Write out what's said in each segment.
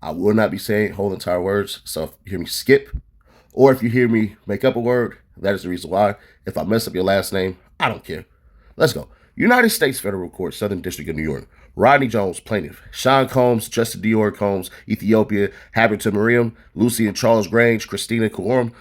I will not be saying whole entire words. So if you hear me skip, or if you hear me make up a word, that is the reason why. If I mess up your last name, I don't care. Let's go. United States Federal Court, Southern District of New York. Rodney Jones, plaintiff. Sean Combs, Justin Dior Combs, Ethiopia, Haberton Miriam, Lucy and Charles Grange, Christina Corum,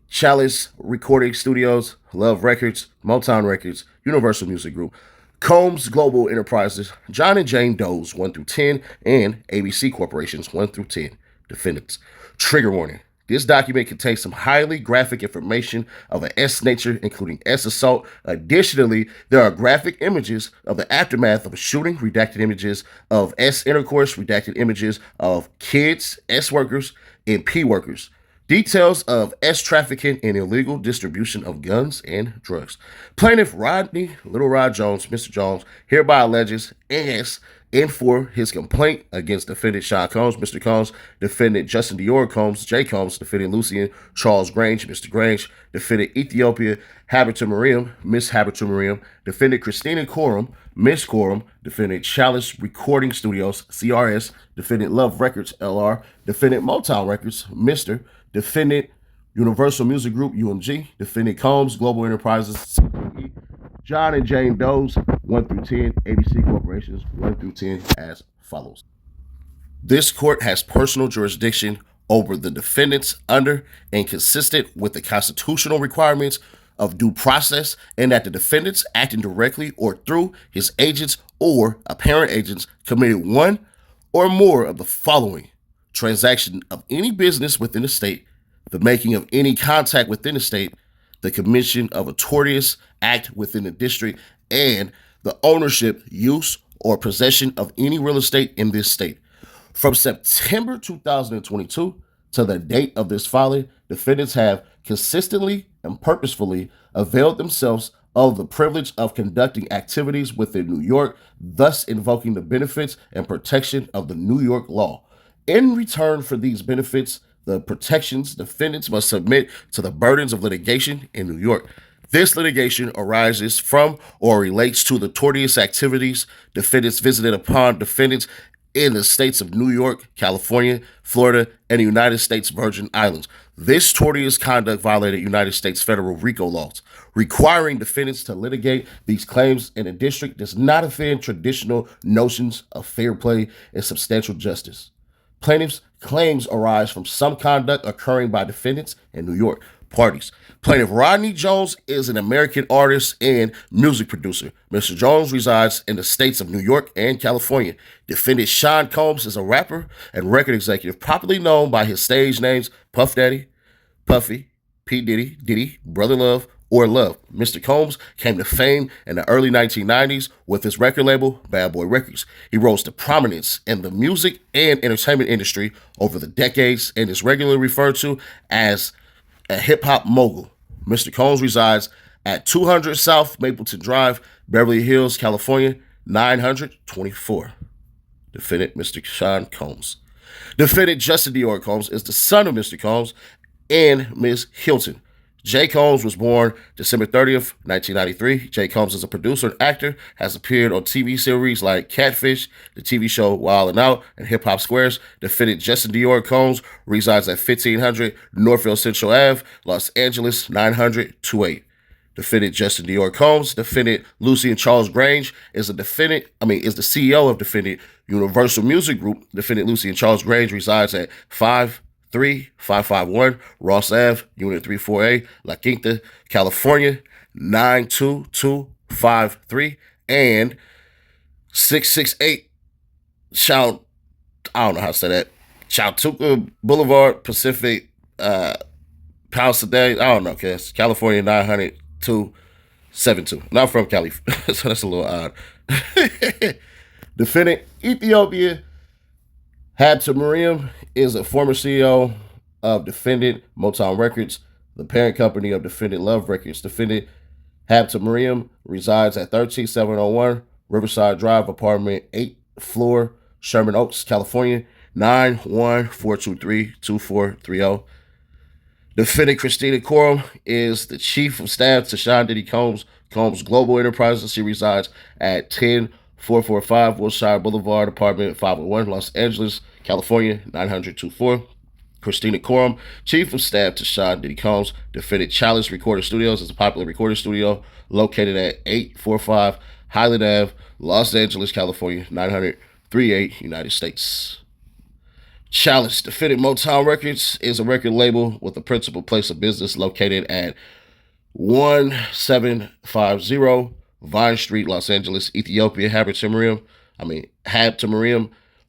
Chalice Recording Studios, Love Records, Motown Records, Universal Music Group, Combs Global Enterprises, John and Jane Doe's 1 through 10, and ABC Corporation's 1 through 10. Defendants. Trigger warning. This document contains some highly graphic information of an S nature, including S assault. Additionally, there are graphic images of the aftermath of a shooting, redacted images of S intercourse, redacted images of kids, S workers, and P workers. Details of S trafficking and illegal distribution of guns and drugs. Plaintiff Rodney Little Rod Jones, Mr. Jones, hereby alleges as and for his complaint against defendant Sean Combs, Mr. Combs, defendant Justin Dior Combs, J. Combs, defendant Lucian Charles Grange, Mr. Grange, defendant Ethiopia Haberton Miriam, Miss Haberton Miriam, defendant Christina Corum, Miss Corum, defendant Chalice Recording Studios, CRS, defendant Love Records, LR, defendant Motown Records, Mr., defendant Universal Music Group, UMG, defendant Combs Global Enterprises, CPE, John and Jane Doe's 1 through 10, ABC Corporations 1 through 10 as follows. This court has personal jurisdiction over the defendants under and consistent with the constitutional requirements of due process, and that the defendants acting directly or through his agents or apparent agents committed one or more of the following: transaction of any business within the state, the making of any contact within the state, the commission of a tortious act within the district, and the ownership, use, or possession of any real estate in this state. From September 2022 to the date of this filing, defendants have consistently and purposefully availed themselves of the privilege of conducting activities within New York, thus invoking the benefits and protection of the New York law. In return for these benefits, the protections, defendants must submit to the burdens of litigation in New York. This litigation arises from or relates to the tortious activities defendants visited upon defendants in the states of New York, California, Florida, and the United States Virgin Islands. This tortious conduct violated United States federal RICO laws. Requiring defendants to litigate these claims in a district does not offend traditional notions of fair play and substantial justice. Plaintiffs' claims arise from some conduct occurring by defendants in New York. Parties. Plaintiff Rodney Jones is an American artist and music producer. Mr. Jones resides in the states of New York and California. Defendant Sean Combs is a rapper and record executive, popularly known by his stage names Puff Daddy, Puffy, P. Diddy, Diddy, Brother Love, or Love. Mr. Combs came to fame in the early 1990s with his record label, Bad Boy Records. He rose to prominence in the music and entertainment industry over the decades and is regularly referred to as a hip-hop mogul. Mr. Combs resides at 200 South Mapleton Drive, Beverly Hills, California, 924. Defendant Mr. Sean Combs. Defendant Justin Dior Combs is the son of Mr. Combs and Ms. Hilton. J. Combs was born December 30th, 1993. J. Combs is a producer and actor, has appeared on TV series like Catfish, the TV show Wild 'N Out, and Hip Hop Squares. Defendant Justin Dior Combs resides at 1500 Northfield Central Ave, Los Angeles, 90028. Defendant Justin Dior Combs. Defendant Lucy and Charles Grange is the CEO of Defendant Universal Music Group. Defendant Lucy and Charles Grange resides at 53551 Ross Ave, Unit 34A, La Quinta, California, 92253, and 668 I don't know how to say that, Chautuca Boulevard, Pacific, Pasadena, I don't know, cause California, 90272. Not from Cali, so that's a little odd. Defendant Ethiopia Haberton Miriam is a former CEO of Defendant Motown Records, the parent company of Defendant Love Records. Defendant Haberton Miriam resides at 13701 Riverside Drive, apartment 8th floor, Sherman Oaks, California, 914232430. Defendant Christina Corum is the chief of staff to Sean Diddy Combs Global Enterprises. She resides at 10445 Wilshire Boulevard, apartment 501, Los Angeles, California, 900-24. Christina Coram, Chief of Staff to Sean Diddy Combs, defendant Chalice Recording Studios is a popular recording studio located at 845 Highland Ave, Los Angeles, California, 900-38, United States. Chalice, defendant Motown Records, is a record label with a principal place of business located at 1750 Vine Street, Los Angeles, Ethiopia. Habtemariam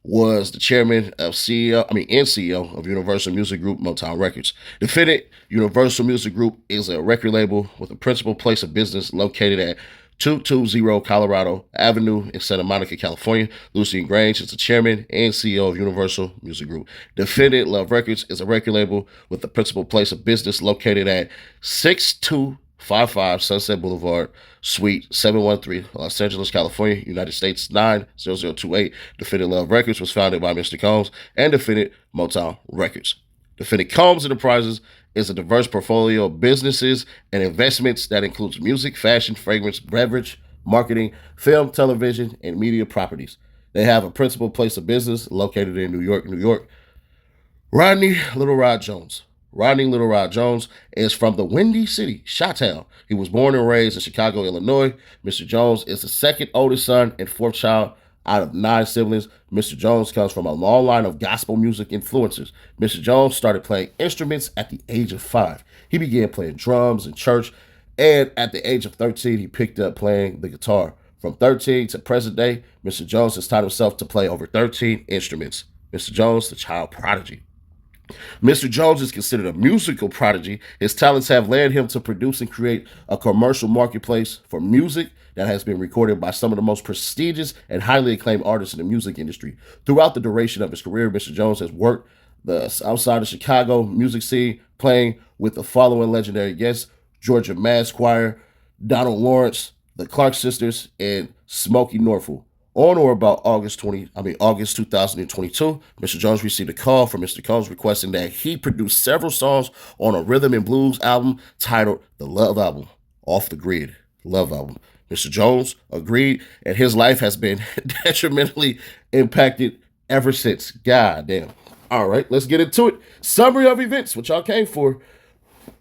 was the chairman of CEO of Universal Music Group Motown Records. Defendant Universal Music Group is a record label with a principal place of business located at 220 Colorado Avenue in Santa Monica, California. Lucien Grange is the chairman and CEO of Universal Music Group. Defendant Love Records is a record label with the principal place of business located at 6255 Sunset Boulevard, Suite 713, Los Angeles, California, United States 90028. Defendant Love Records was founded by Mr. Combs and Defendant Motown Records. Defendant Combs Enterprises is a diverse portfolio of businesses and investments that includes music, fashion, fragrance, beverage, marketing, film, television, and media properties. They have a principal place of business located in New York, New York. Rodney Little Rod Jones. Rodney Little Rod Jones is from the Windy City, Chi-Town. He was born and raised in Chicago, Illinois. Mr. Jones is the second oldest son and fourth child out of 9 siblings. Mr. Jones comes from a long line of gospel music influencers. Mr. Jones started playing instruments at the age of 5. He began playing drums in church, and at the age of 13, he picked up playing the guitar. From 13 to present day, Mr. Jones has taught himself to play over 13 instruments. Mr. Jones, the child prodigy. Mr. Jones is considered a musical prodigy. His talents have led him to produce and create a commercial marketplace for music that has been recorded by some of the most prestigious and highly acclaimed artists in the music industry. Throughout the duration of his career, Mr. Jones has worked the outside of Chicago music scene, playing with the following legendary guests: Georgia Mass Choir, Donald Lawrence, the Clark Sisters, and Smokey Norfolk. On or about August 2022, Mr. Jones received a call from Mr. Combs requesting that he produce several songs on a rhythm and blues album titled The Love Album, Off the Grid, Love Album. Mr. Jones agreed, and his life has been detrimentally impacted ever since. God damn. All right, let's get into it. Summary of events, which y'all came for.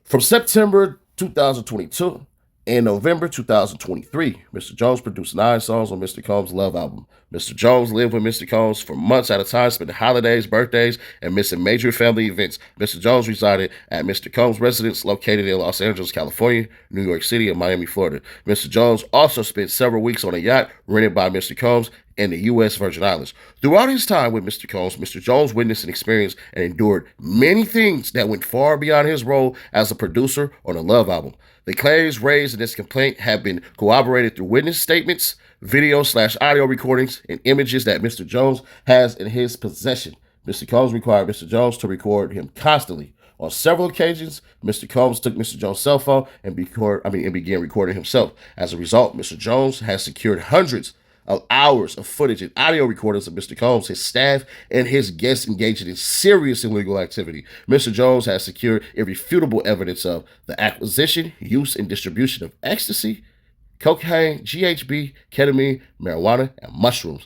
From September 2022 in November 2023, Mr. Jones produced 9 songs on Mr. Combs' Love Album. Mr. Jones lived with Mr. Combs for months at a time, spending holidays, birthdays, and missing major family events. Mr. Jones resided at Mr. Combs' residence located in Los Angeles, California, New York City, and Miami, Florida. Mr. Jones also spent several weeks on a yacht rented by Mr. Combs in the U.S. Virgin Islands. Throughout his time with Mr. Combs, Mr. Jones witnessed and experienced and endured many things that went far beyond his role as a producer on a Love Album. The claims raised in this complaint have been corroborated through witness statements, video/audio recordings, and images that Mr. Jones has in his possession. Mr. Combs required Mr. Jones to record him constantly. On several occasions, Mr. Combs took Mr. Jones' cell phone and began recording himself. As a result, Mr. Jones has secured hundreds of hours of footage and audio recordings of Mr. Combs, his staff, and his guests engaging in serious illegal activity. Mr. Jones has secured irrefutable evidence of the acquisition, use, and distribution of ecstasy, cocaine, GHB, ketamine, marijuana, and mushrooms,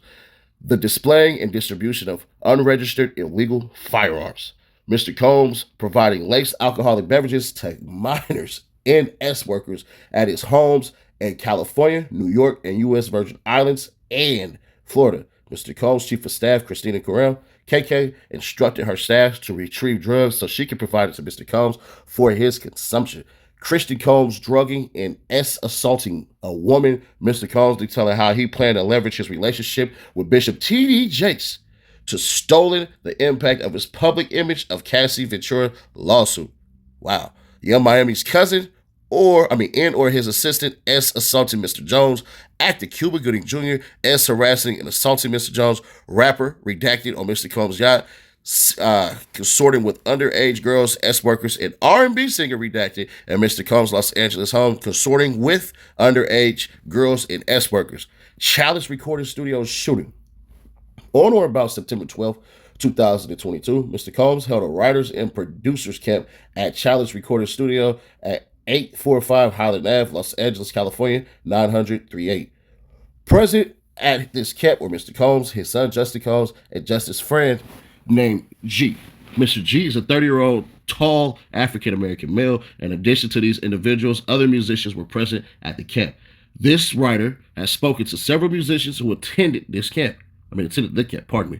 the displaying and distribution of unregistered illegal firearms. Mr. Combs providing laced alcoholic beverages to minors and S workers at his homes in California, New York, and U.S. Virgin Islands, and Florida. Mr. Combs' Chief of Staff, Christina Coram, KK, instructed her staff to retrieve drugs so she could provide it to Mr. Combs for his consumption. Christian Combs drugging and assaulting a woman. Mr. Combs detailing how he planned to leverage his relationship with Bishop T.D. Jakes to stolen the impact of his public image of Cassie Ventura lawsuit. Wow. Young Miami's cousin, or his assistant, S assaulting Mr. Jones, actor Cuba Gooding Jr., S harassing and assaulting Mr. Jones, rapper redacted on Mr. Combs' yacht, consorting with underage girls, S workers, and R&B singer redacted at Mr. Combs' Los Angeles home, consorting with underage girls and S workers. Chalice Recording Studios shooting. On or about September 12th, 2022, Mr. Combs held a writers and producers camp at Chalice Recording Studio at 845 Highland Ave, Los Angeles, California, 90038. Present at this camp were Mr. Combs, his son Justin Combs, and Justin's friend named G. Mr. G is a 30-year-old tall African-American male. In addition to these individuals, other musicians were present at the camp. This writer has spoken to several musicians who attended the camp. Pardon me.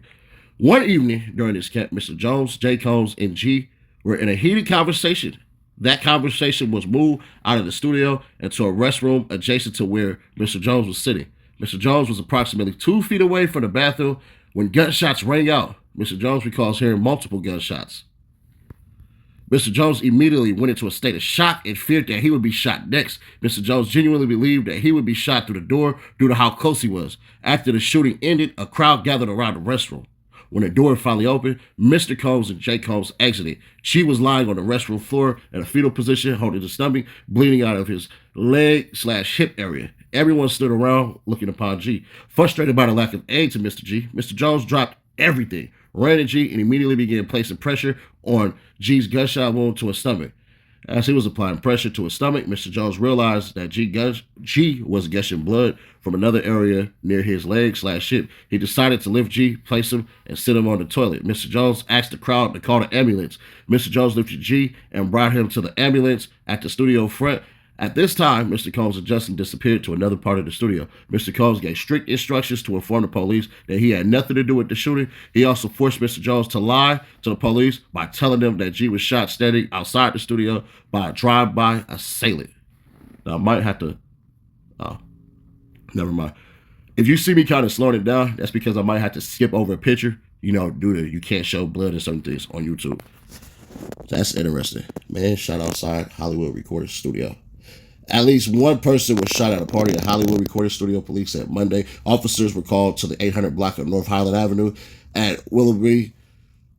One evening during this camp, Mr. Jones, J. Combs, and G were in a heated conversation. That conversation was moved out of the studio into a restroom adjacent to where Mr. Jones was sitting. Mr. Jones was approximately 2 feet away from the bathroom when gunshots rang out. Mr. Jones recalls hearing multiple gunshots. Mr. Jones immediately went into a state of shock and feared that he would be shot next. Mr. Jones genuinely believed that he would be shot through the door due to how close he was. After the shooting ended, a crowd gathered around the restroom. When the door finally opened, Mr. Combs and J. Combs exited. She was lying on the restroom floor in a fetal position, holding his stomach, bleeding out of his leg/hip area. Everyone stood around looking upon G. Frustrated by the lack of aid to Mr. G, Mr. Jones dropped everything, ran at G, and immediately began placing pressure on G's gunshot wound to his stomach. As he was applying pressure to his stomach, Mr. Jones realized that G was gushing blood from another area near his leg/hip. He decided to lift G, place him, and sit him on the toilet. Mr. Jones asked the crowd to call the ambulance. Mr. Jones lifted G and brought him to the ambulance at the studio front. At this time, Mr. Combs and Justin disappeared to another part of the studio. Mr. Combs gave strict instructions to inform the police that he had nothing to do with the shooting. He also forced Mr. Jones to lie to the police by telling them that G was shot standing outside the studio by a drive-by assailant. Now, I might have to... never mind. If you see me kind of slowing it down, that's because I might have to skip over a picture, due to you can't show blood and certain things on YouTube. That's interesting. Man shot outside Hollywood recording studio. At least one person was shot at a party at Hollywood Recording Studio, police said Monday. Officers were called to the 800 block of North Highland Avenue at Willoughby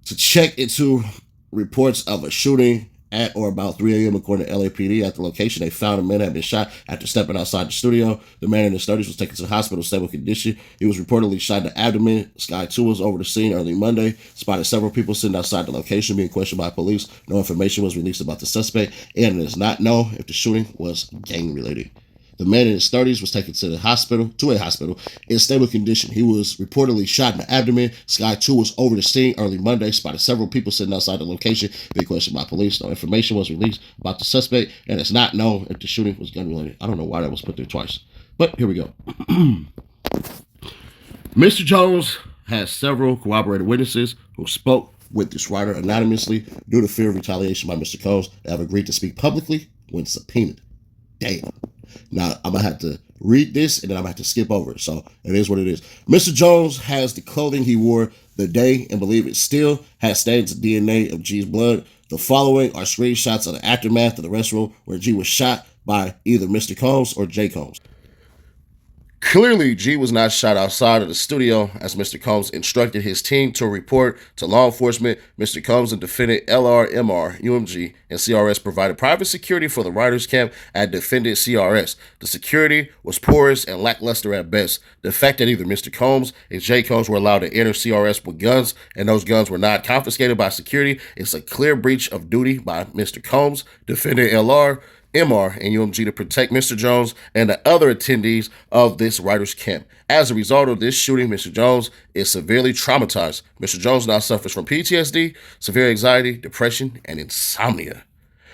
to check into reports of a shooting at or about 3 a.m. according to LAPD. At the location, they found a man had been shot after stepping outside the studio. The man in his 30s was taken to the hospital in stable condition. He was reportedly shot in the abdomen. Sky 2 was over the scene early Monday, spotted several people sitting outside the location being questioned by police. No information was released about the suspect, and it is not known if the shooting was gang-related. The man in his 30s was taken to a hospital in stable condition. He was reportedly shot in the abdomen. Sky 2 was over the scene early Monday, spotted several people sitting outside the location being questioned by police. No information was released about the suspect, and it's not known if the shooting was gun-related. I don't know why that was put there twice, but here we go. Mr. Jones has several corroborated witnesses who spoke with this writer anonymously due to fear of retaliation by Mr. Combs that have agreed to speak publicly when subpoenaed. Damn. Now, I'm going to have to read this, and then I'm going to have to skip over it. So, it is what it is. Mr. Jones has the clothing he wore the day and believe it still has stains of DNA of G's blood. The following are screenshots of the aftermath of the restroom where G was shot by either Mr. Combs or J. Combs. Clearly, G was not shot outside of the studio as Mr. Combs instructed his team to report to law enforcement. Mr. Combs and defendant LR, MR, UMG, and CRS provided private security for the writers' camp at defendant CRS. The security was porous and lackluster at best. The fact that either Mr. Combs and J. Combs were allowed to enter CRS with guns and those guns were not confiscated by security is a clear breach of duty by Mr. Combs, defendant LR, MR, and UMG to protect Mr. Jones and the other attendees of this writer's camp. As a result of this shooting, Mr. Jones is severely traumatized. Mr. Jones now suffers from PTSD, severe anxiety, depression, and insomnia.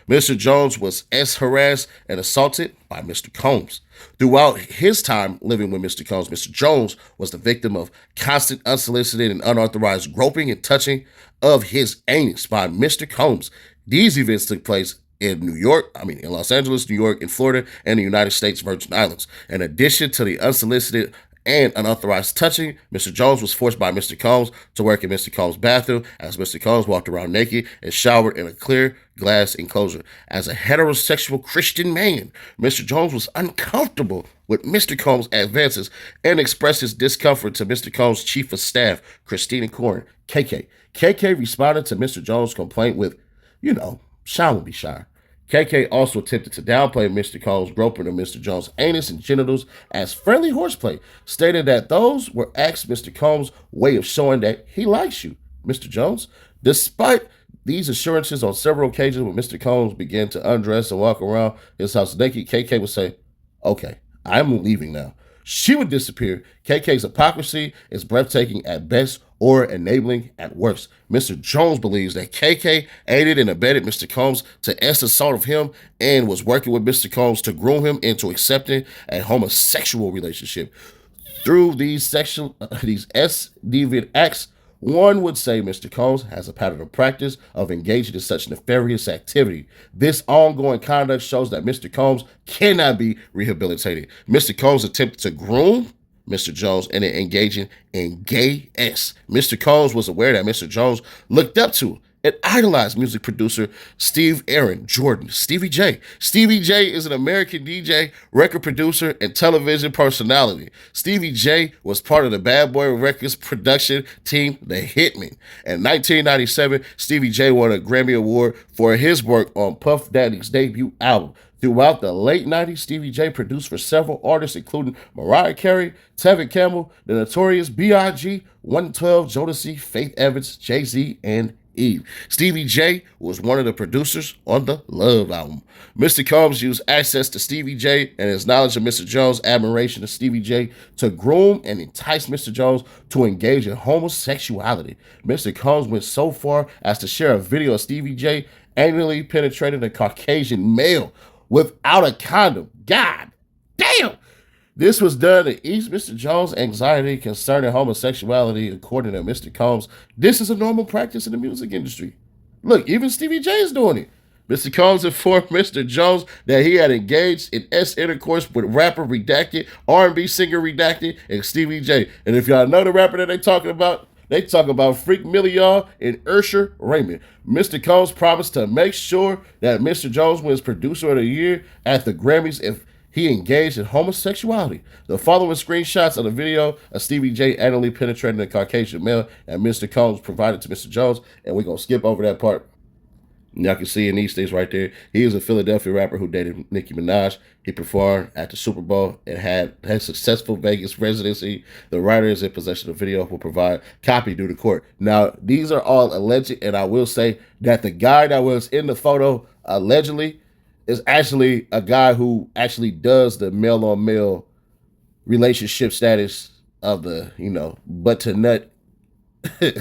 Mr. Jones was harassed and assaulted by Mr. Combs. Throughout his time living with Mr. Combs, Mr. Jones was the victim of constant unsolicited and unauthorized groping and touching of his anus by Mr. Combs. These events took place in Los Angeles, New York, in Florida, and the United States Virgin Islands. In addition to the unsolicited and unauthorized touching, Mr. Jones was forced by Mr. Combs to work in Mr. Combs' bathroom as Mr. Combs walked around naked and showered in a clear glass enclosure. As a heterosexual Christian man, Mr. Jones was uncomfortable with Mr. Combs' advances and expressed his discomfort to Mr. Combs' chief of staff, Christina Corn, KK. KK responded to Mr. Jones' complaint with, shy will be shy. KK also attempted to downplay Mr. Combs' groping of Mr. Jones' anus and genitals as friendly horseplay, stating that those were Mr. Combs' way of showing that he likes you, Mr. Jones. Despite these assurances on several occasions when Mr. Combs began to undress and walk around his house naked, KK would say, "Okay, I'm leaving now. she would disappear. KK's hypocrisy is breathtaking at best or enabling at worst. Mr. Jones believes that KK aided and abetted Mr. Combs to assault of him and was working with Mr. Combs to groom him into accepting a homosexual relationship. Through these deviant acts, one would say Mr. Combs has a pattern of practice of engaging in such nefarious activity. This ongoing conduct shows that Mr. Combs cannot be rehabilitated. Mr. Combs attempted to groom Mr. Jones and engaging in gay acts. Mr. Combs was aware that Mr. Jones looked up to and idolized music producer Steve Aaron Jordan, Stevie J. Stevie J is an American DJ, record producer, and television personality. Stevie J was part of the Bad Boy Records production team, The Hitmen. In 1997, Stevie J won a Grammy Award for his work on Puff Daddy's debut album. Throughout the late 90s, Stevie J produced for several artists, including Mariah Carey, Tevin Campbell, The Notorious B.I.G., 112, Jodeci, Faith Evans, Jay-Z, and Eve. Stevie J was one of the producers on the Love album. Mr. Combs used access to Stevie J and his knowledge of Mr. Jones' admiration of Stevie J to groom and entice Mr. Jones to engage in homosexuality. Mr. Combs went so far as to share a video of Stevie J anally penetrating a Caucasian male without a condom. God damn! This was done to ease Mr. Jones' anxiety concerning homosexuality, according to Mr. Combs. This is a normal practice in the music industry. Look, even Stevie J is doing it. Mr. Combs informed Mr. Jones that he had engaged in intercourse with rapper Redacted, R&B singer Redacted, and Stevie J. And if y'all know the rapper that they talk about Freak Million and Usher Raymond. Mr. Combs promised to make sure that Mr. Jones wins Producer of the Year at the Grammys if he engaged in homosexuality. The following screenshots of the video of Stevie J anally penetrating a Caucasian male that Mr. Combs provided to Mr. Jones, and we're going to skip over that part. Y'all can see in these things right there. He is a Philadelphia rapper who dated Nicki Minaj. He performed at the Super Bowl and had successful Vegas residency. The writer is in possession of the video, will provide copy due to court. Now, these are all alleged, and I will say that the guy that was in the photo allegedly is actually a guy who actually does the male-on-male relationship status of the, butt to nut.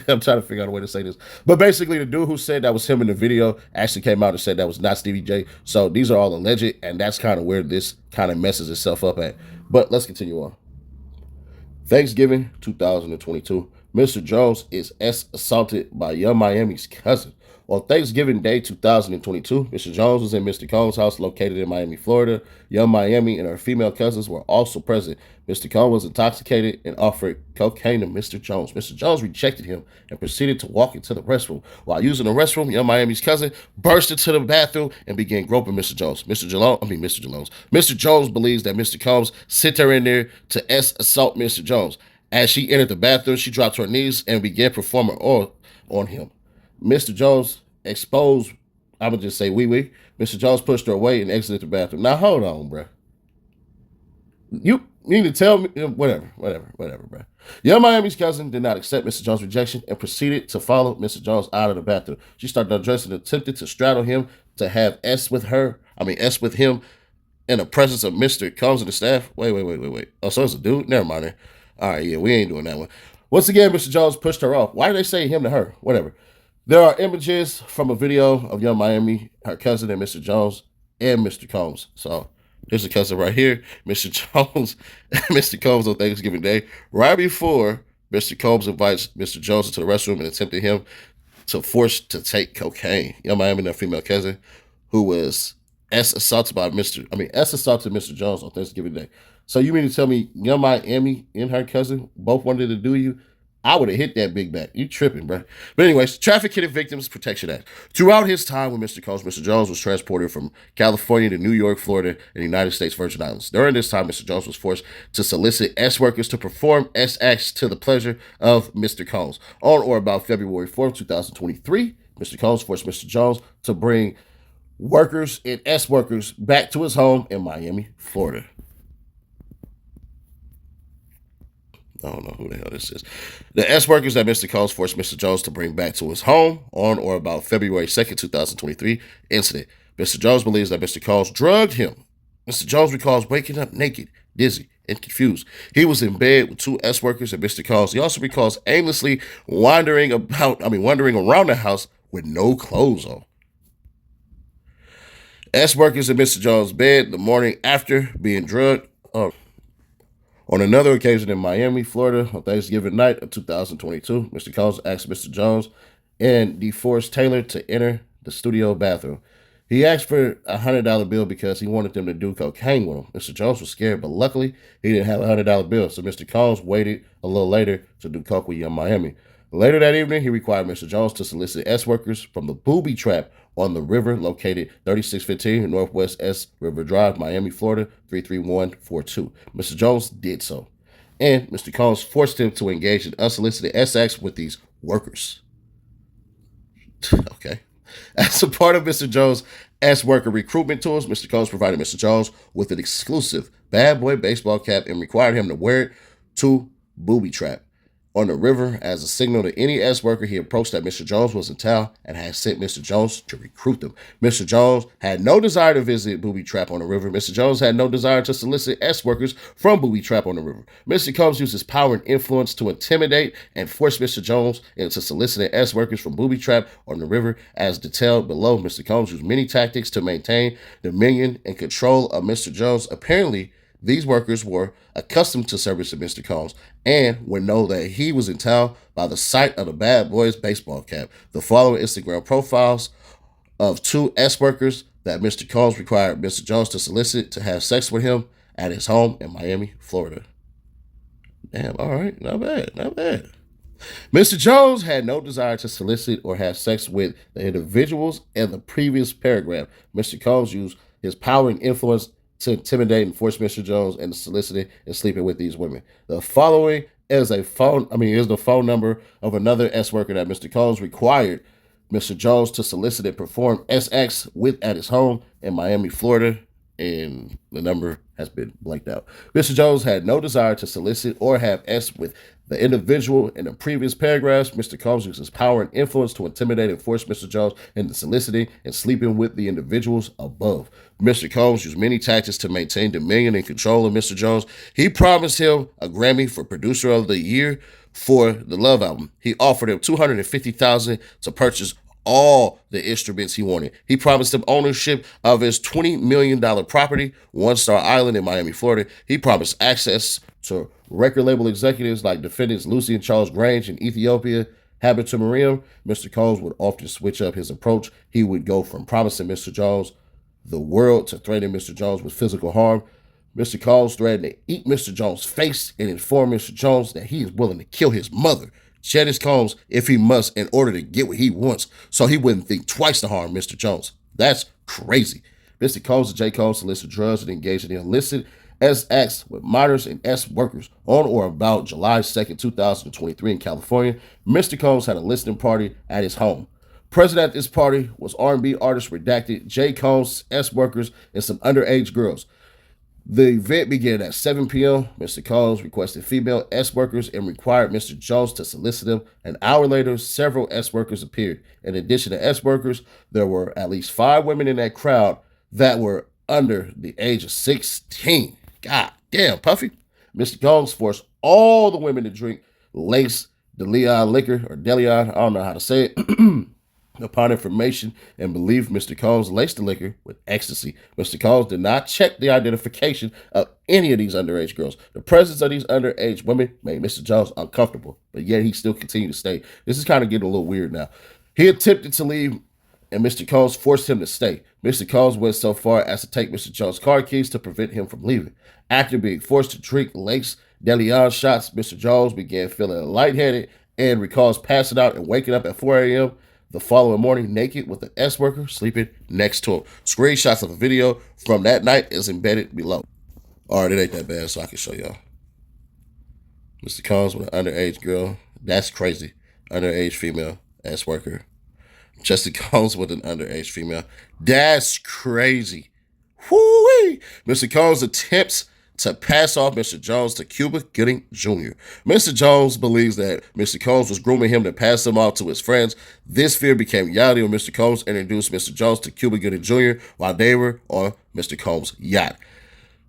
I'm trying to figure out a way to say this. But basically, the dude who said that was him in the video actually came out and said that was not Stevie J. So these are all alleged, and that's kind of where this kind of messes itself up at. But let's continue on. Thanksgiving 2022. Mr. Jones is assaulted by Young Miami's cousin. On Thanksgiving Day 2022, Mr. Jones was in Mr. Combs' house located in Miami, Florida. Young Miami and her female cousins were also present. Mr. Combs was intoxicated and offered cocaine to Mr. Jones. Mr. Jones rejected him and proceeded to walk into the restroom. While using the restroom, Young Miami's cousin burst into the bathroom and began groping Mr. Jones. Mr. Jones believes that Mr. Combs sent her in there to assault Mr. Jones. As she entered the bathroom, she dropped to her knees and began performing on him. Mr. Jones exposed, I'm going to just say wee. Mr. Jones pushed her away and exited the bathroom. Now, hold on, bro. You need to tell me, whatever, bro. Young Miami's cousin did not accept Mr. Jones' rejection and proceeded to follow Mr. Jones out of the bathroom. She started undressing and attempted to straddle him to have S with him in the presence of Mr. Combs and the staff. Wait. Oh, so it's a dude? Never mind. All right, yeah, we ain't doing that one. Once again, Mr. Jones pushed her off. Why did they say him to her? Whatever. There are images from a video of Young Miami, her cousin, and Mr. Jones, and Mr. Combs. So there's a cousin right here, Mr. Jones, and Mr. Combs on Thanksgiving Day. Right before Mr. Combs invites Mr. Jones into the restroom and attempted him to force to take cocaine. Young Miami and her female cousin, who was assaulted Mr. Jones on Thanksgiving Day. So you mean to tell me Young Miami and her cousin both wanted to do you? I would have hit that big back. You tripping, bro. But anyways, Trafficking Victims Protection Act. Throughout his time with Mr. Combs, Mr. Jones was transported from California to New York, Florida, and the United States Virgin Islands. During this time, Mr. Jones was forced to solicit S workers to perform S acts to the pleasure of Mr. Combs. On or about February 4th, 2023, Mr. Combs forced Mr. Jones to bring workers and S workers back to his home in Miami, Florida. I don't know who the hell this is. The S workers that Mr. Combs forced Mr. Jones to bring back to his home on or about February 2nd, 2023 incident. Mr. Jones believes that Mr. Combs drugged him. Mr. Jones recalls waking up naked, dizzy, and confused. He was in bed with two S-workers and Mr. Combs. He also recalls aimlessly wandering around the house with no clothes on. S-workers in Mr. Jones' bed the morning after being drugged. On another occasion in Miami, Florida, on Thanksgiving night of 2022, Mr. Combs asked Mr. Jones and DeForest Taylor to enter the studio bathroom. He asked for a $100 bill because he wanted them to do cocaine with him. Mr. Jones was scared, but luckily he didn't have a $100 bill, so Mr. Combs waited a little later to do coke with Young Miami. Later that evening, he required Mr. Jones to solicit S-workers from the booby trap on the river located 3615 Northwest S River Drive, Miami, Florida, 33142. Mr. Jones did so, and Mr. Combs forced him to engage in unsolicited S acts with these workers. Okay. As a part of Mr. Jones' S-worker recruitment tours, Mr. Combs provided Mr. Jones with an exclusive bad boy baseball cap and required him to wear it to booby trap on the river as a signal to any S-worker he approached that Mr. Jones was in town and had sent Mr. Jones to recruit them. Mr. Jones had no desire to visit booby trap on the river. Mr. Jones had no desire to solicit S-workers from booby trap on the river. Mr. Combs used his power and influence to intimidate and force Mr. Jones into soliciting S-workers from booby trap on the river. As detailed below, Mr. Combs used many tactics to maintain dominion and control of Mr. Jones. Apparently, these workers were accustomed to servicing Mr. Combs and would know that he was in town by the sight of the bad boy's baseball cap. The following Instagram profiles of two S-workers that Mr. Combs required Mr. Jones to solicit to have sex with him at his home in Miami, Florida. Damn, all right, not bad, not bad. Mr. Jones had no desire to solicit or have sex with the individuals in the previous paragraph. Mr. Combs used his power and influence to intimidate and force Mr. Jones into soliciting and sleeping with these women. The following is the phone number of another S-worker that Mr. Combs required Mr. Jones to solicit and perform S-acts with at his home in Miami, Florida, and the number has been blanked out. Mr. Jones had no desire to solicit or have S with the individual in the previous paragraphs. Mr. Combs used his power and influence to intimidate and force Mr. Jones into soliciting and sleeping with the individuals above. Mr. Combs used many tactics to maintain dominion and control of Mr. Jones. He promised him a Grammy for Producer of the Year for the Love album. He offered him $250,000 to purchase all the instruments he wanted. He promised him ownership of his $20 million property, One Star Island in Miami, Florida. He promised access to record label executives like defendants Lucy and Charles Grange in Ethiopia, Habitat Mariam. Mr. Combs would often switch up his approach. He would go from promising Mr. Jones the world to threatening Mr. Jones with physical harm. Mr. Combs threatened to eat Mr. Jones' face and inform Mr. Jones that he is willing to kill his mother, Janice Combs, if he must, in order to get what he wants, so he wouldn't think twice to harm Mr. Jones. That's crazy. Mr. Combs and J. Combs solicit drugs and engaged in illicit S-acts with minors and S-workers on or about July 2nd, 2023 in California. Mr. Combs had a listening party at his home. Present at this party was R&B artist Redacted, J. Combs, S-workers, and some underage girls. The event began at 7 p.m. Mr. Combs requested female S-workers and required Mr. Jones to solicit them. An hour later, several S-workers appeared. In addition to S-workers, there were at least 5 women in that crowd that were under the age of 16. God damn, Puffy. Mr. Combs forced all the women to drink Lace DeLeon liquor, or DeLeon, I don't know how to say it. Upon information and belief, Mr. Combs laced the liquor with ecstasy. Mr. Combs did not check the identification of any of these underage girls. The presence of these underage women made Mr. Jones uncomfortable, but yet he still continued to stay. This is kind of getting a little weird now. He attempted to leave, and Mr. Combs forced him to stay. Mr. Combs went so far as to take Mr. Jones' car keys to prevent him from leaving. After being forced to drink Lace DeLeon shots, Mr. Jones began feeling lightheaded and recalls passing out and waking up at 4 a.m. the following morning naked with an S-worker sleeping next to him. Screenshots of a video from that night is embedded below. All right, it ain't that bad, so I can show y'all. Mr. Combs with an underage girl. That's crazy. Underage female S-worker. Justin Combs with an underage female. That's crazy. Whoo-wee. Mr. Combs attempts to pass off Mr. Jones to Cuba Gooding Jr. Mr. Jones believes that Mr. Combs was grooming him to pass him off to his friends. This fear became reality when Mr. Combs introduced Mr. Jones to Cuba Gooding Jr. while they were on Mr. Combs' yacht.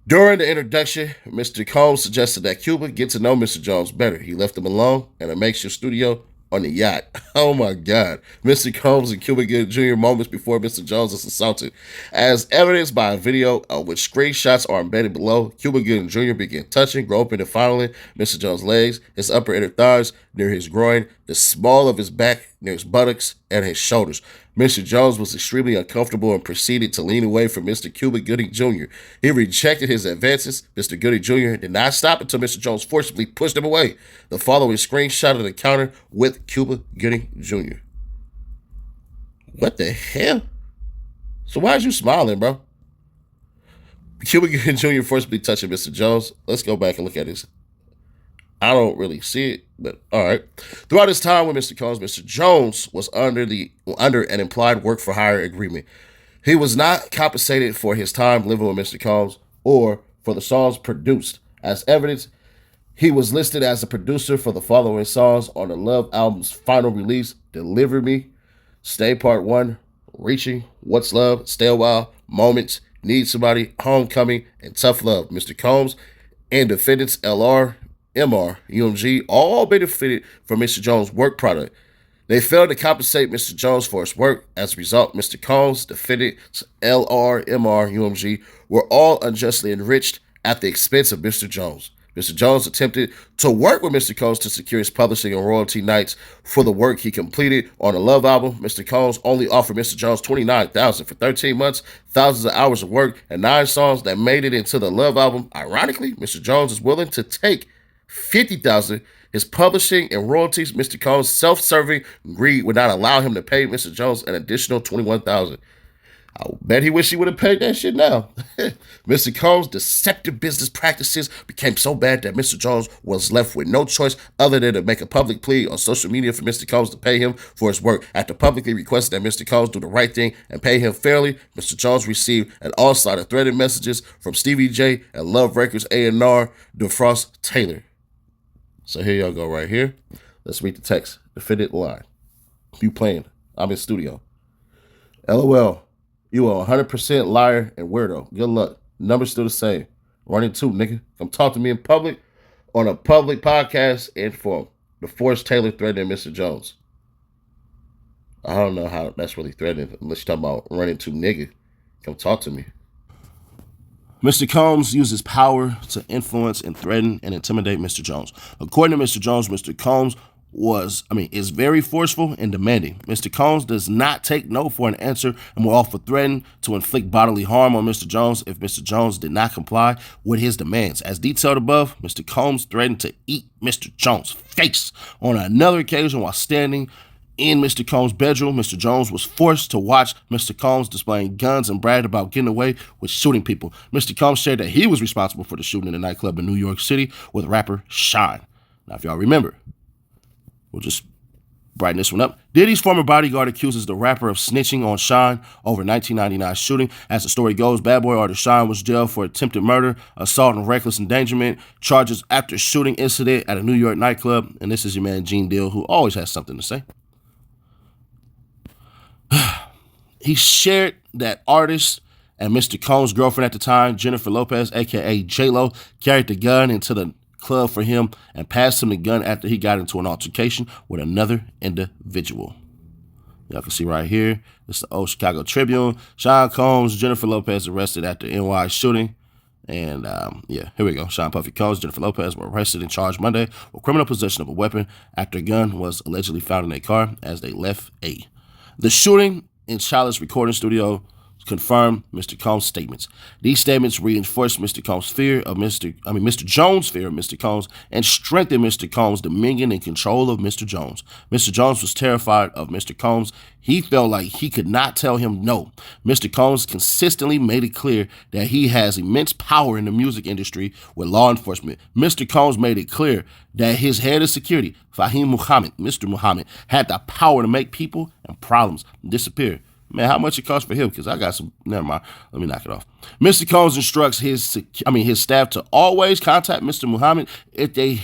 During the introduction, Mr. Combs suggested that Cuba get to know Mr. Jones better. He left him alone in a makeshift studio on the yacht. Oh my God. Mr. Combs and Cuba Gooding Jr. moments before Mr. Jones is assaulted. As evidenced by a video of which screenshots are embedded below, Cuba Gooding Jr. began touching, groping, and fondling Mr. Jones' legs, his upper inner thighs, near his groin, the small of his back, near his buttocks, and his shoulders. Mr. Jones was extremely uncomfortable and proceeded to lean away from Mr. Cuba Gooding Jr. He rejected his advances. Mr. Gooding Jr. did not stop until Mr. Jones forcibly pushed him away. The following screenshot of the encounter with Cuba Gooding Jr. What the hell? So why is you smiling, bro? Cuba Gooding Jr. forcibly touching Mr. Jones. Let's go back and look at this. I don't really see it, but all right. Throughout his time with Mr. Combs, Mr. Jones was under an implied work for hire agreement. He was not compensated for his time living with Mr. Combs or for the songs produced. As evidence, he was listed as a producer for the following songs on the Love album's final release: Deliver Me, Stay Part 1, Reaching, What's Love, Stay a While, Moments, Need Somebody, Homecoming, and Tough Love. Mr. Combs and defendants LR, MR, UMG all benefited from Mr. Jones' work product. They failed to compensate Mr. Jones for his work. As a result, Mr. Combs, defendants LR, MR, UMG were all unjustly enriched at the expense of Mr. Jones. Mr. Jones attempted to work with Mr. Combs to secure his publishing and royalty nights for the work he completed on the Love album. Mr. Combs only offered Mr. Jones $29,000 for 13 months, thousands of hours of work, and 9 songs that made it into the Love album. Ironically, Mr. Jones is willing to take $50,000. His publishing and royalties. Mr. Combs' self-serving greed would not allow him to pay Mr. Jones an additional $21,000. I bet he wish he would have paid that shit now. Mr. Combs' deceptive business practices became so bad that Mr. Jones was left with no choice other than to make a public plea on social media for Mr. Combs to pay him for his work. After publicly requesting that Mr. Combs do the right thing and pay him fairly, Mr. Jones received an onslaught of threatened messages from Stevie J and Love Records A&R DeFrost Taylor. So here y'all go right here. Let's read the text. Defendant line. You playing. I'm in studio. LOL. You are 100% liar and weirdo. Good luck. Numbers still the same. Running 2, nigga. Come talk to me in public on a public podcast and forum. DeForest Taylor threatening Mr. Jones. I don't know how that's really threatening unless you're talking about running 2, nigga. Come talk to me. Mr. Combs uses power to influence and threaten and intimidate Mr. Jones. According to Mr. Jones, Mr. Combs is very forceful and demanding. Mr. Combs does not take no for an answer and will often threaten to inflict bodily harm on Mr. Jones if Mr. Jones did not comply with his demands. As detailed above, Mr. Combs threatened to eat Mr. Jones' face. On another occasion, while standing in Mr. Combs' bedroom, Mr. Jones was forced to watch Mr. Combs displaying guns and bragged about getting away with shooting people. Mr. Combs shared that he was responsible for the shooting in a nightclub in New York City with rapper Shine. Now, if y'all remember, we'll just brighten this one up. Diddy's former bodyguard accuses the rapper of snitching on Shine over 1999 shooting. As the story goes, Bad Boy artist Shine was jailed for attempted murder, assault, and reckless endangerment charges after shooting incident at a New York nightclub. And this is your man Gene Deal, who always has something to say. He shared that artist and Mr. Combs' girlfriend at the time, Jennifer Lopez, a.k.a. J-Lo, carried the gun into the club for him and passed him the gun after he got into an altercation with another individual. Y'all can see right here. This is the old Chicago Tribune. Sean Combs, Jennifer Lopez arrested after NY shooting. And here we go. Sean Puffy Combs, Jennifer Lopez were arrested and charged Monday with criminal possession of a weapon after a gun was allegedly found in a car as they left the shooting in Charlotte's recording studio confirmed Mr. Combs' statements. These statements reinforced Mr. Jones' fear of Mr. Combs and strengthened Mr. Combs' dominion and control of Mr. Jones. Mr. Jones was terrified of Mr. Combs. He felt like he could not tell him no. Mr. Combs consistently made it clear that he has immense power in the music industry with law enforcement. Mr. Combs made it clear that his head of security, Fahim Muhammad, Mr. Muhammad, had the power to make people and problems disappear. Man, how much it costs for him? Because I got some. Never mind. Let me knock it off. Mr. Combs instructs his staff to always contact Mr. Muhammad if they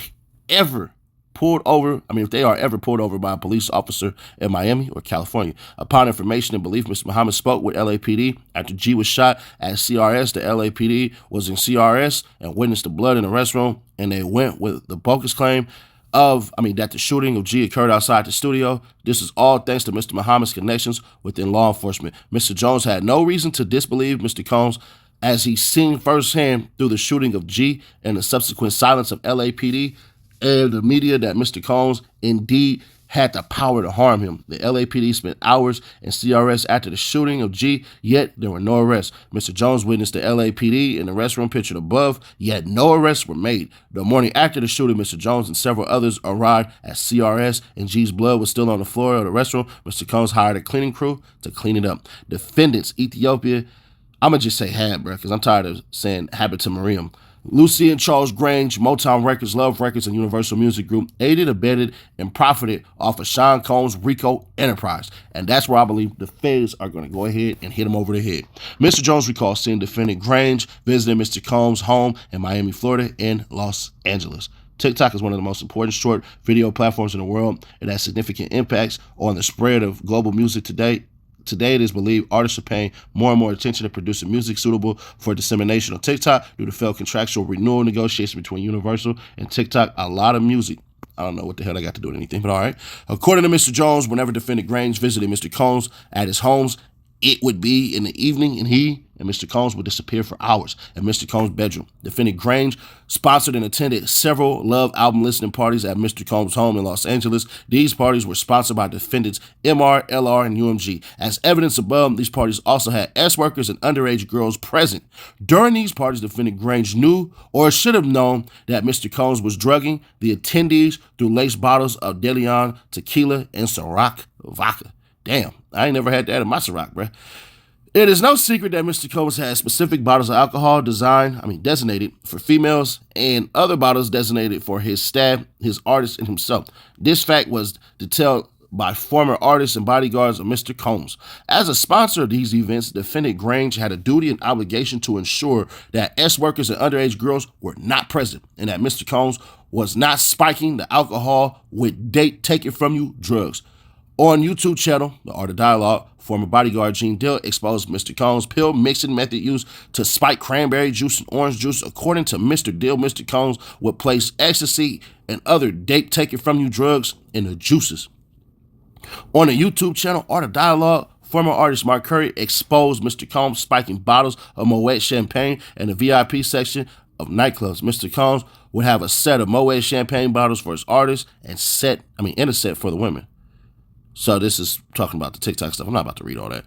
ever if they are ever pulled over by a police officer in Miami or California. Upon information and belief, Mr. Muhammad spoke with LAPD after G was shot at CRS. The LAPD was in CRS and witnessed the blood in the restroom, and they went with the bogus claim that the shooting of G occurred outside the studio. This is all thanks to Mr. Muhammad's connections within law enforcement. Mr. Jones had no reason to disbelieve Mr. Combs, as he's seen firsthand through the shooting of G and the subsequent silence of LAPD and the media that Mr. Combs indeed had the power to harm him. The LAPD spent hours in CRS after the shooting of G, yet there were no arrests. Mr. Jones witnessed the LAPD in the restroom pictured above, yet no arrests were made. The morning after the shooting, Mr. Jones and several others arrived at CRS, and G's blood was still on the floor of the restroom. Mr. Combs hired a cleaning crew to clean it up. Defendants, Ethiopia, I'm going to just say had, bro, because I'm tired of saying habit to Mariam. Lucy and Charles Grange, Motown Records, Love Records, and Universal Music Group aided, abetted, and profited off of Sean Combs' RICO enterprise. And that's where I believe the feds are going to go ahead and hit him over the head. Mr. Jones recalls seeing defendant Grange visiting Mr. Combs' home in Miami, Florida, and Los Angeles. TikTok is one of the most important short video platforms in the world. It has significant impacts on the spread of global music today. Today, it is believed artists are paying more and more attention to producing music suitable for dissemination on TikTok due to failed contractual renewal negotiations between Universal and TikTok. A lot of music. I don't know what the hell I got to do with anything, but all right. According to Mr. Jones, whenever defendant Grange visited Mr. Combs at his homes, it would be in the evening, and he and Mr. Combs would disappear for hours in Mr. Combs' bedroom. Defendant Grange sponsored and attended several Love album listening parties at Mr. Combs' home in Los Angeles. These parties were sponsored by defendants MR, LR, and UMG. As evidence above, these parties also had S-workers and underage girls present. During these parties, defendant Grange knew or should have known that Mr. Combs was drugging the attendees through laced bottles of DeLeon tequila and Ciroc vodka. Damn, I ain't never had that in my Ciroc, bruh. It is no secret that Mr. Combs has specific bottles of alcohol designated for females and other bottles designated for his staff, his artists, and himself. This fact was detailed by former artists and bodyguards of Mr. Combs. As a sponsor of these events, defendant Grange had a duty and obligation to ensure that S-workers and underage girls were not present and that Mr. Combs was not spiking the alcohol with take it from you drugs. On YouTube channel, The Art of Dialogue, former bodyguard Gene Dill exposed Mr. Combs' pill mixing method used to spike cranberry juice and orange juice. According to Mr. Dill, Mr. Combs would place ecstasy and other take it from you drugs in the juices. On the YouTube channel, Art of Dialogue, former artist Mark Curry exposed Mr. Combs spiking bottles of Moet champagne in the VIP section of nightclubs. Mr. Combs would have a set of Moet champagne bottles for his artists and a set for the women. So this is talking about the TikTok stuff. I'm not about to read all that.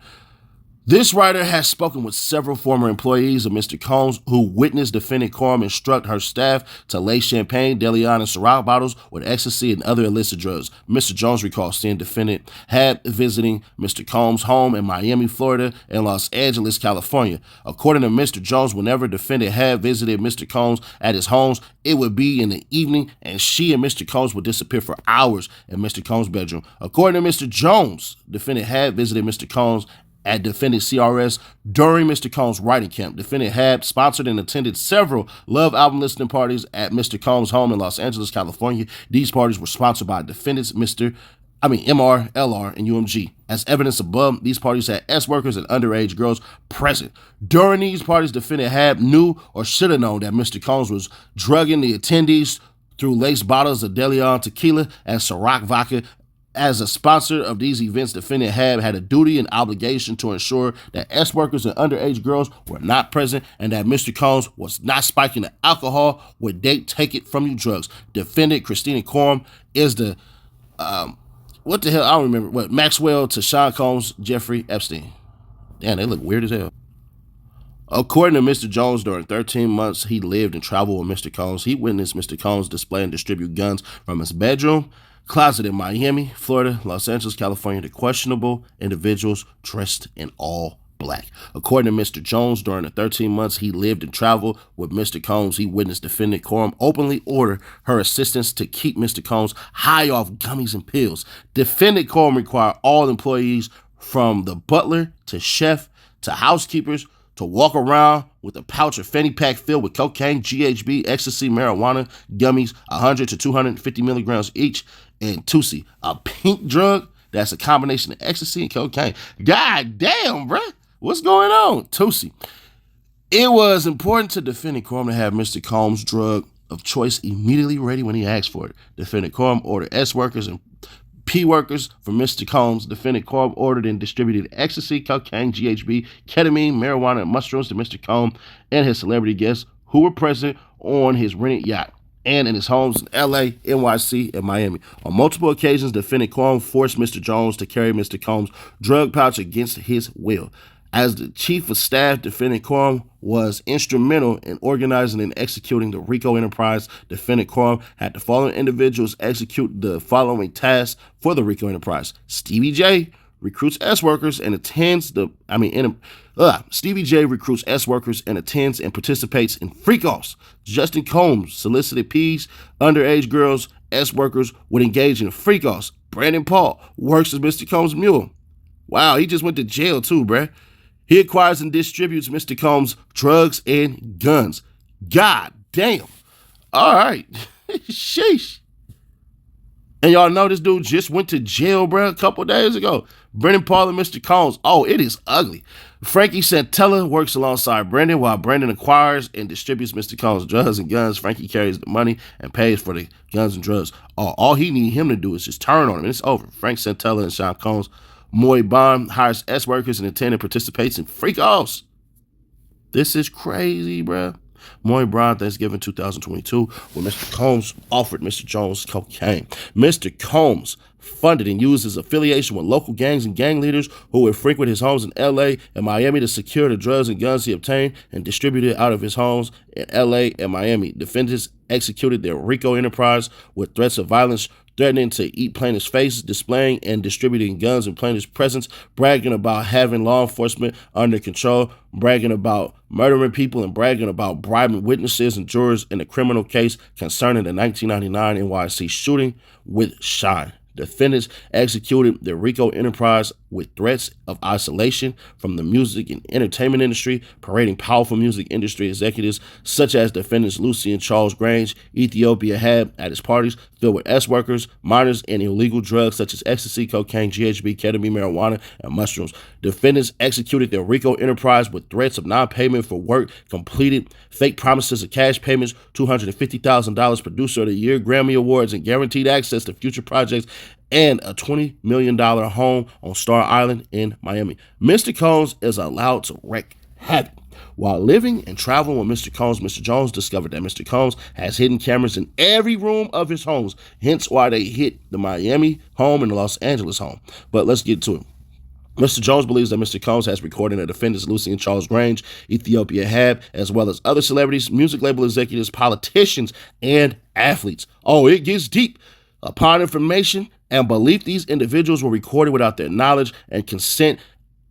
This writer has spoken with several former employees of Mr. Combs who witnessed defendant Combs instruct her staff to lace champagne, DeLeon, and Ciroc bottles with ecstasy and other illicit drugs. Mr. Jones recalls seeing defendant had visiting Mr. Combs' home in Miami, Florida, and Los Angeles, California. According to Mr. Jones, whenever defendant had visited Mr. Combs at his homes, it would be in the evening, and she and Mr. Combs would disappear for hours in Mr. Combs' bedroom. According to Mr. Jones, defendant had visited Mr. Combs at defendant CRS during Mr. Combs' writing camp. Defendant had sponsored and attended several Love album listening parties at Mr. Combs' home in Los Angeles, California. These parties were sponsored by defendants MR, LR, and UMG. As evidence above, these parties had S-workers and underage girls present. During these parties, defendant had knew or should have known that Mr. Combs was drugging the attendees through laced bottles of DeLeon tequila and Ciroc vodka. As a sponsor of these events, defendant had a duty and obligation to ensure that S-workers and underage girls were not present and that Mr. Combs was not spiking the alcohol with take it from you drugs. Defendant Christina Combs is the, what the hell, I don't remember, what, Maxwell to Sean Combs, Jeffrey Epstein. Damn, they look weird as hell. According to Mr. Jones, during 13 months he lived and traveled with Mr. Combs, he witnessed Mr. Combs display and distribute guns from his bedroom, closet in Miami, Florida, Los Angeles, California to questionable individuals dressed in all black. According to Mr. Jones, during the 13 months he lived and traveled with Mr. Combs, he witnessed defendant Combs openly order her assistants to keep Mr. Combs high off gummies and pills. Defendant Combs required all employees, from the butler to chef to housekeepers, to walk around with a pouch of fanny pack filled with cocaine, GHB, ecstasy, marijuana, gummies, 100 to 250 milligrams each, and Tusi, a pink drug that's a combination of ecstasy and cocaine. God damn, bruh. What's going on? Tusi. It was important to defendant Corum to have Mr. Combs' drug of choice immediately ready when he asked for it. Defendant Corum ordered S workers and P workers for Mr. Combs. Defendant Corum ordered and distributed ecstasy, cocaine, GHB, ketamine, marijuana, and mushrooms to Mr. Combs and his celebrity guests who were present on his rented yacht and in his homes in LA, NYC, and Miami. On multiple occasions, defendant Corum forced Mr. Jones to carry Mr. Combs' drug pouch against his will. As the chief of staff, defendant Corum was instrumental in organizing and executing the RICO enterprise. Defendant Corum had the following individuals execute the following tasks for the RICO enterprise. Stevie J recruits S workers and attends Stevie J recruits S workers and attends and participates in freak-offs. Justin Combs solicited P's, underage girls, S workers would engage in freak-offs. Brandon Paul works as Mr. Combs' mule. Wow, he just went to jail too, bruh. He acquires and distributes Mr. Combs' drugs and guns. God damn. All right. Sheesh. And y'all know this dude just went to jail, bro, a couple days ago. Brendan Paul and Mr. Combs. Oh, it is ugly. Frankie Santella works alongside Brendan while Brendan acquires and distributes Mr. Combs' drugs and guns. Frankie carries the money and pays for the guns and drugs. All he need him to do is just turn on him. It's over. Frank Santella and Sean Combs. Moy Bond hires S workers and attends and participates in freak-offs. This is crazy, bro. Moy Bond, Thanksgiving 2022, when Mr. Combs offered Mr. Jones cocaine. Mr. Combs funded and used his affiliation with local gangs and gang leaders who would frequent his homes in LA and Miami to secure the drugs and guns he obtained and distributed out of his homes in LA and Miami. Defendants executed their RICO enterprise with threats of violence, threatening to eat plaintiff's face, displaying and distributing guns in plaintiff's presence, bragging about having law enforcement under control, bragging about murdering people, and bragging about bribing witnesses and jurors in a criminal case concerning the 1999 NYC shooting with Shine. Defendants executed the RICO enterprise with threats of isolation from the music and entertainment industry, parading powerful music industry executives such as defendants Lucy and Charles Grange, Ethiopia had at its parties filled with S workers, minors, and illegal drugs such as ecstasy, cocaine, GHB, ketamine, marijuana, and mushrooms. Defendants executed their RICO enterprise with threats of non-payment for work completed, fake promises of cash payments, $250,000 producer of the year, Grammy Awards, and guaranteed access to future projects, and a $20 million home on Star Island in Miami. Mr. Combs is allowed to wreak havoc. While living and traveling with Mr. Combs, Mr. Jones discovered that Mr. Combs has hidden cameras in every room of his homes, hence why they hit the Miami home and the Los Angeles home. But let's get to it. Mr. Jones believes that Mr. Combs has recorded the defendants Lucy and Charles Grange, Ethiopia Hab, as well as other celebrities, music label executives, politicians, and athletes. Oh, it gets deep. Upon information and belief, these individuals were recorded without their knowledge and consent,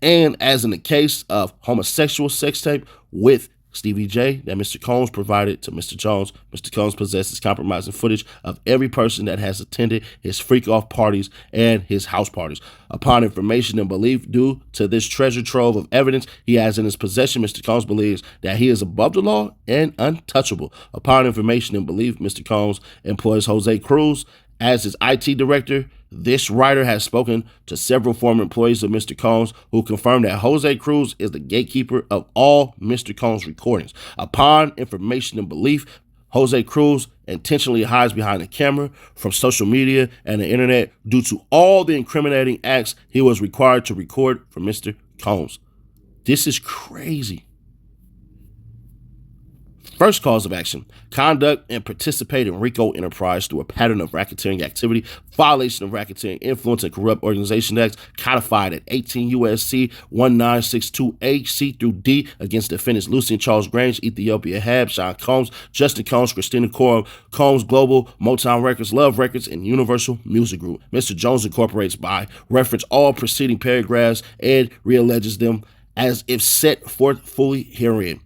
and as in the case of homosexual sex tape with Stevie J that Mr. Combs provided to Mr. Jones, Mr. Combs possesses compromising footage of every person that has attended his freak-off parties and his house parties. Upon information and belief due to this treasure trove of evidence he has in his possession, Mr. Combs believes that he is above the law and untouchable. Upon information and belief, Mr. Combs employs Jose Cruz as his IT director. This writer has spoken to several former employees of Mr. Combs who confirmed that Jose Cruz is the gatekeeper of all Mr. Combs recordings. Upon information and belief, Jose Cruz intentionally hides behind the camera from social media and the internet due to all the incriminating acts he was required to record for Mr. Combs. This is crazy. First cause of action: conduct and participate in RICO enterprise through a pattern of racketeering activity, violation of Racketeering Influence and Corrupt Organization Acts, codified at 18 U.S.C. 1962A, C through D, against defendants Lucy and Charles Grange, Ethiopia Hab, Sean Combs, Justin Combs, Christina Corum, Combs Global, Motown Records, Love Records, and Universal Music Group. Mr. Jones incorporates by reference all preceding paragraphs and realleges them as if set forth fully herein.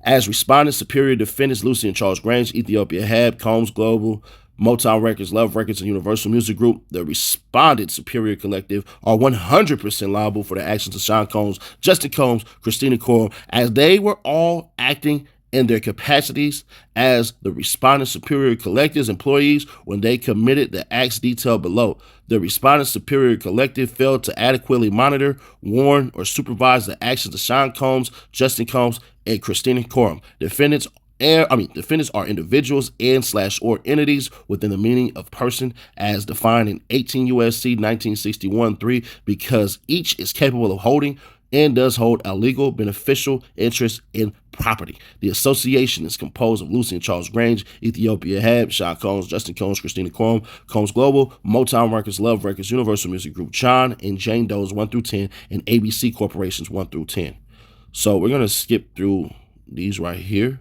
As respondent, superior defendants Lucy and Charles Grange, Ethiopia Hab, Combs Global, Motown Records, Love Records, and Universal Music Group, the respondent Superior Collective, are 100% liable for the actions of Sean Combs, Justin Combs, Christina Corum, as they were all acting in their capacities as the respondent Superior Collective's employees when they committed the acts detailed below. The respondent Superior Collective failed to adequately monitor, warn, or supervise the actions of Sean Combs, Justin Combs, and Christina Corum. Defendants are individuals and/or entities within the meaning of person as defined in 18 U.S.C. 1961-3 because each is capable of holding and does hold a legal beneficial interest in property. The association is composed of Lucy and Charles Grange, Ethiopia Heb, Sean Combs, Justin Combs, Christina Corum, Combs Global, Motown Records, Love Records, Universal Music Group, John and Jane Doe's 1 through 10, and ABC Corporations 1 through 10. So we're going to skip through these right here,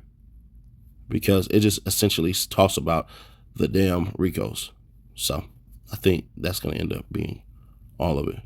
because it just essentially talks about the damn RICOs. So I think that's going to end up being all of it.